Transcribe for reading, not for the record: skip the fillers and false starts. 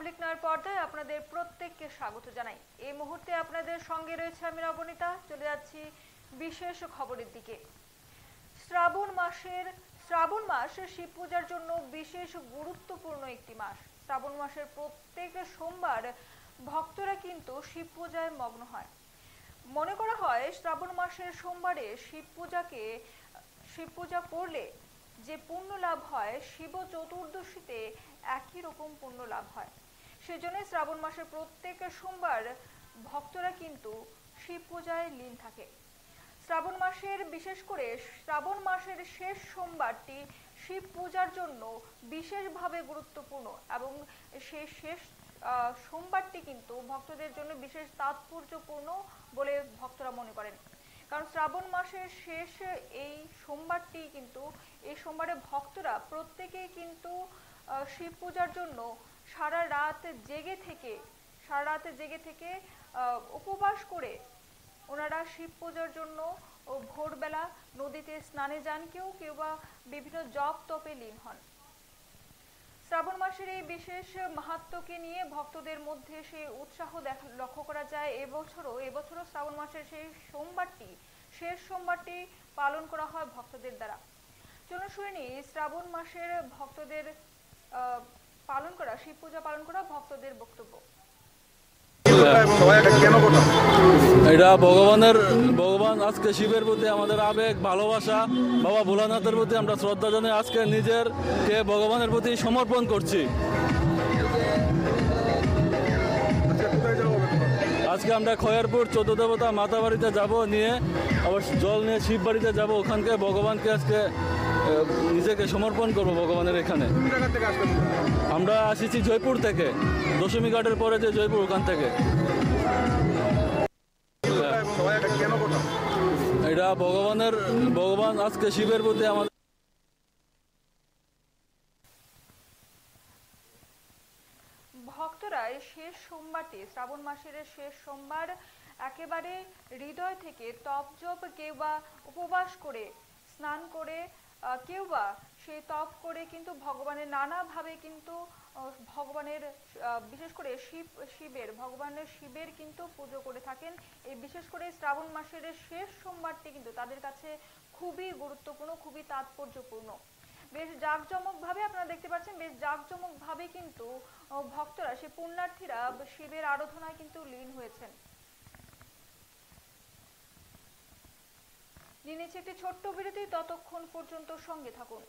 Public নয়ের পর্দায় আপনাদের প্রত্যেককে স্বাগত জানাই। এই মুহূর্তে আপনাদের সঙ্গে রয়েছে আমি নবনীতা। চলে যাচ্ছি বিশেষ খবরের দিকে। শ্রাবণ মাস শিব পূজার জন্য বিশেষ গুরুত্বপূর্ণ একটি মাস। শ্রাবণ মাসের প্রত্যেক সোমবার ভক্তরা কিন্তু শিব পূজায় মগ্ন হয়। মনে করা হয় শ্রাবণ মাসের সোমবারে শিব পূজা করলে যে পুণ্য লাভ হয়, শিব চতুর্দশীতে একই রকম পুণ্য লাভ হয়। সেজন্য শ্রাবণ মাসের প্রত্যেক সোমবার ভক্তরা কিন্তু শিব পূজায় লীন থাকে। বিশেষ করে শ্রাবণ মাসের শেষ সোমবারটি শিব পূজার জন্য বিশেষভাবে গুরুত্বপূর্ণ এবং সেই শেষ সোমবারটি কিন্তু ভক্তদের জন্য বিশেষ তাৎপর্যপূর্ণ বলে ভক্তরা মনে করেন। কারণ শ্রাবণ মাসের শেষ এই সোমবারে ভক্তরা প্রত্যেকেই কিন্তু শিব পূজার জন্য সারা রাত জেগে থেকে উপবাস করে ওনারা শিব পূজার জন্য ভোরবেলা নদীতে স্নানে যান, কেউ বা বিভিন্ন জপ তপে লীন হন। শ্রাবণ মাসের এই বিশেষ মাহাত্ম্যকে নিয়ে ভক্তদের মধ্যে সেই উৎসাহ লক্ষ্য করা যায়। এবছরও শ্রাবণ মাসের সেই শেষ সোমবারটি পালন করা হয় ভক্তদের দ্বারা। চলুন শুনে নিই শ্রাবণ মাসের ভক্তদের শিব পূজা পালন করা ভক্তদের বক্তব্য। এটা ভগবান আজকে শিবের প্রতি আমাদের আবেগ, ভালোবাসা, বাবা ভোলানাথের প্রতি আমরা শ্রদ্ধা জানিয়ে আজকে নিজেরকে ভগবানের প্রতি সমর্পণ করছি। আজকে আমরা খয়েরপুর 14 দেবতা মাতা বাড়িতে যাব, নিয়ে আবার জল নিয়ে শিব বাড়িতে যাব, ওখানকে ভগবানকে আজকে নিজেকে সমর্পণ করব ভগবানের এখানে। আমরা আসিছি জয়পুর থেকে, দশমী ঘাটের পরে যে জয়পুর, ওখান থেকে। এটা ভগবান আজকে শিবের প্রতি আমাদের ভক্তরা শেষ সোমবারটি, শ্রাবণ মাসের শেষ সোমবার একেবারে হৃদয় থেকে তপ জপ, কেউ বা উপবাস করে স্নান করে, কেউ বা সেই তপ করে কিন্তু ভগবানের নানাভাবে কিন্তু ভগবানের বিশেষ করে ভগবানের শিবের কিন্তু পুজো করে থাকেন। এই বিশেষ করে শ্রাবণ মাসের শেষ সোমবারটি কিন্তু তাদের কাছে খুবই গুরুত্বপূর্ণ, খুবই তাৎপর্যপূর্ণ। বেশ জাঁকজমকভাবে আপনারা দেখতে পাচ্ছেন, বেশ জাঁকজমকভাবে কিন্তু ভক্তরা, সেই পুণ্যার্থীরা শিবের আরাধনায় কিন্তু লীন হয়েছেন। নিয়ে নিচ্ছে একটি ছোট্ট বিরতি, ততক্ষণ পর্যন্ত সঙ্গে থাকুন।